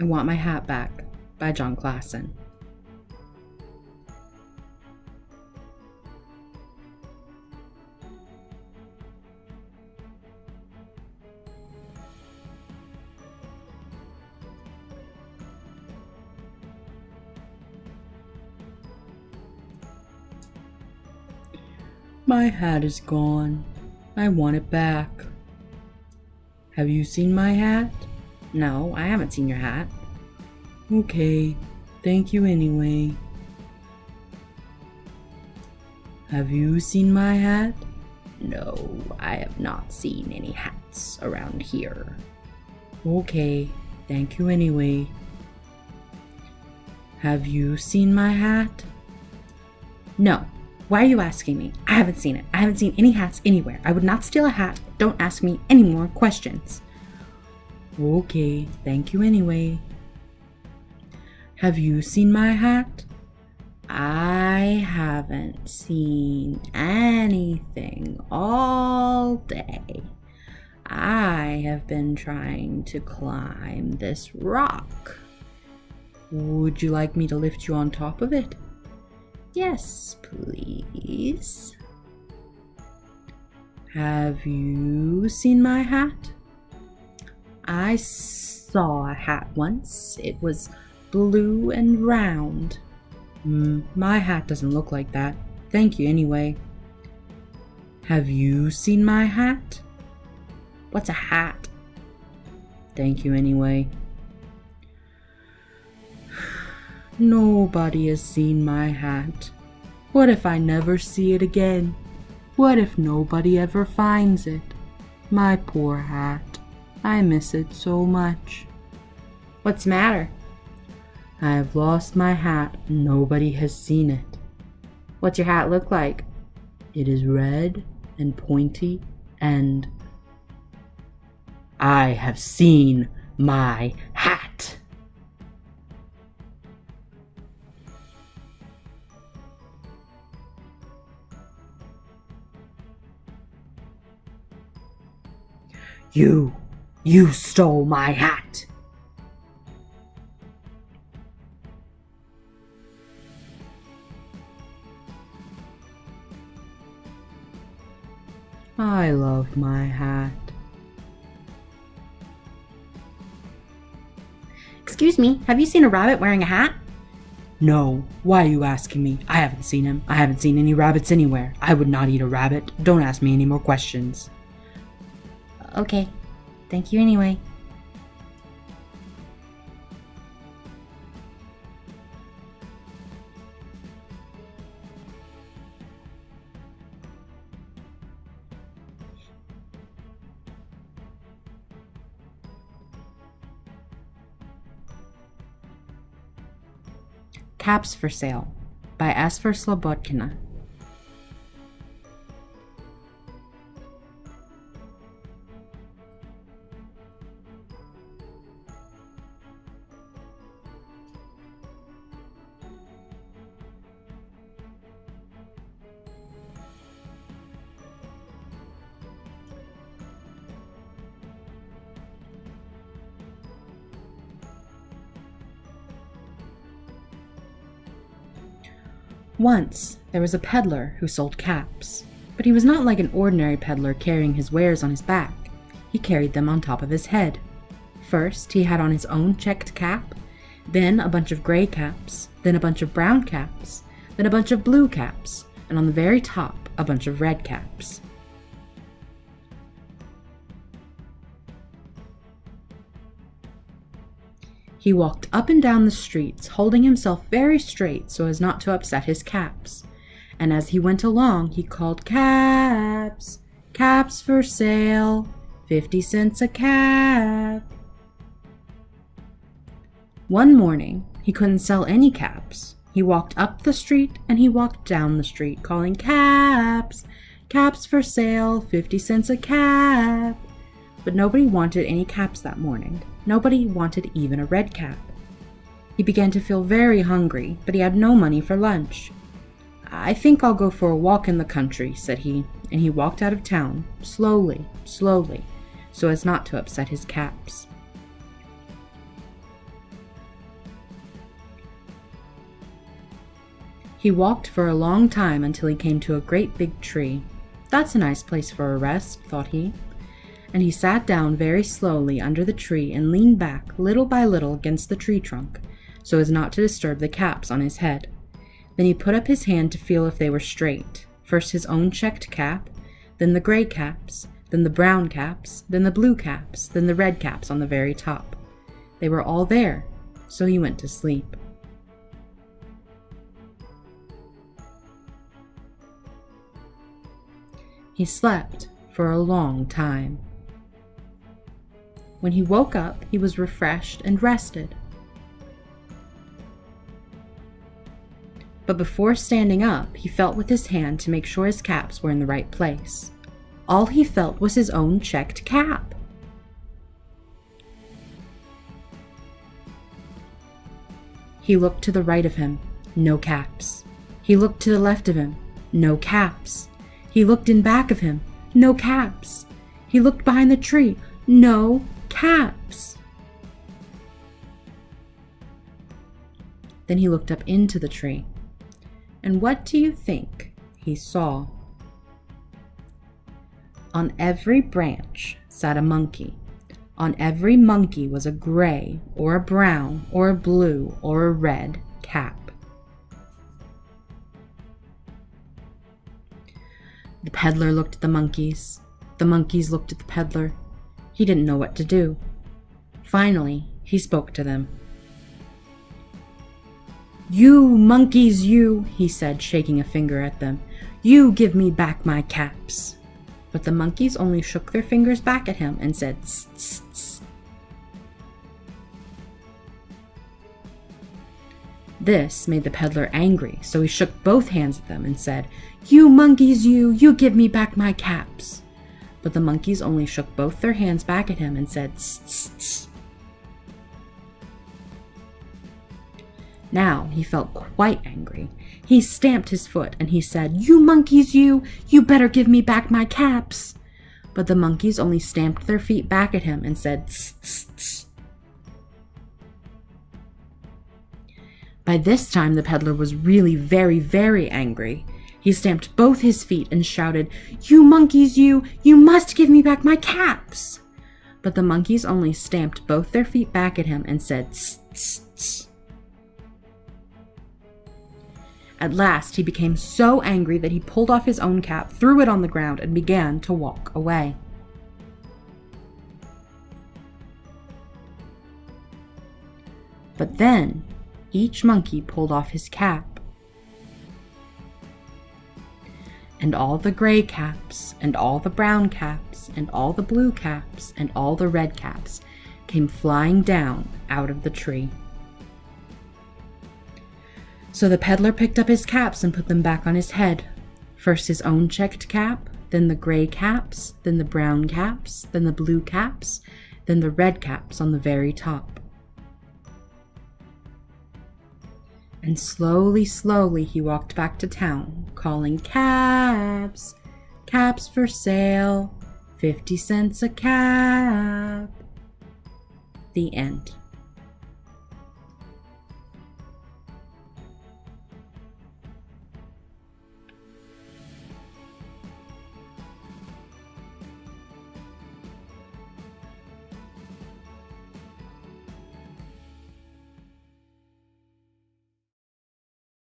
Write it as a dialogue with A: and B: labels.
A: I Want My Hat Back by Jon Klassen. My hat is gone. I want it back. Have you seen my hat?
B: No, I haven't seen your hat.
A: Okay, thank you anyway. Have you seen my hat?
B: No, I have not seen any hats around here.
A: Okay, thank you anyway. Have you seen my hat?
B: No. Why are you asking me? I haven't seen it. I haven't seen any hats anywhere. I would not steal a hat. Don't ask me any more questions.
A: Okay, thank you anyway. Have you seen my hat?
B: I haven't seen anything all day. I have been trying to climb this rock.
A: Would you like me to lift you on top of it?
B: Yes, please.
A: Have you seen my hat?
B: I saw a hat once. It was blue and round.
A: My hat doesn't look like that. Thank you anyway. Have you seen my hat?
B: What's a hat?
A: Thank you anyway. Nobody has seen my hat. What if I never see it again? What if nobody ever finds it? My poor hat. I miss it so much.
B: What's the matter?
A: I have lost my hat. Nobody has seen it.
B: What's your hat look like?
A: It is red and pointy and... I have seen my hat. You stole my hat. I love my hat.
B: Excuse me, have you seen a rabbit wearing a hat?
A: No, why are you asking me? I haven't seen him. I haven't seen any rabbits anywhere. I would not eat a rabbit. Don't ask me any more questions.
B: Okay, thank you anyway.
A: Caps for Sale by Esphyr Slobodkina. Once, there was a peddler who sold caps, but he was not like an ordinary peddler carrying his wares on his back. He carried them on top of his head. First, he had on his own checked cap, then a bunch of gray caps, then a bunch of brown caps, then a bunch of blue caps, and on the very top, a bunch of red caps. He walked up and down the streets, holding himself very straight so as not to upset his caps. And as he went along, he called, "Caps! Caps for sale! 50 cents a cap!" One morning, he couldn't sell any caps. He walked up the street and he walked down the street, calling, "Caps! Caps for sale! 50 cents a cap!" But nobody wanted any caps that morning. Nobody wanted even a red cap. He began to feel very hungry, but he had no money for lunch. "I think I'll go for a walk in the country," said he, and he walked out of town, slowly, slowly, so as not to upset his caps. He walked for a long time until he came to a great big tree. That's a nice place for a rest, thought he. And he sat down very slowly under the tree and leaned back little by little against the tree trunk, so as not to disturb the caps on his head. Then he put up his hand to feel if they were straight. First his own checked cap, then the gray caps, then the brown caps, then the blue caps, then the red caps on the very top. They were all there, so he went to sleep. He slept for a long time. When he woke up, he was refreshed and rested. But before standing up, he felt with his hand to make sure his caps were in the right place. All he felt was his own checked cap. He looked to the right of him, no caps. He looked to the left of him, no caps. He looked in back of him, no caps. He looked behind the tree, no caps. Then he looked up into the tree. And what do you think he saw? On every branch sat a monkey. On every monkey was a gray, or a brown, or a blue, or a red cap. The peddler looked at the monkeys. The monkeys looked at the peddler. He didn't know what to do. Finally, he spoke to them. "You monkeys, you," he said, shaking a finger at them. "You give me back my caps." But the monkeys only shook their fingers back at him and said, "Tss, tss, tss." This made the peddler angry, so he shook both hands at them and said, "You monkeys, you give me back my caps." But the monkeys only shook both their hands back at him and said, "Tss, tss, tss." Now he felt quite angry. He stamped his foot and he said, "You monkeys, you better give me back my caps." But the monkeys only stamped their feet back at him and said, "Tss, tss, tss." By this time the peddler was really very, very angry. He stamped both his feet and shouted, "You monkeys, you must give me back my caps." But the monkeys only stamped both their feet back at him and said, "Tss, tss, tss." At last he became so angry that he pulled off his own cap, threw it on the ground, and began to walk away. But then each monkey pulled off his cap. And all the gray caps, and all the brown caps, and all the blue caps, and all the red caps came flying down out of the tree. So the peddler picked up his caps and put them back on his head. First his own checked cap, then the gray caps, then the brown caps, then the blue caps, then the red caps on the very top. And slowly, slowly he walked back to town, calling, "Caps, caps for sale, 50 cents a cap." The end.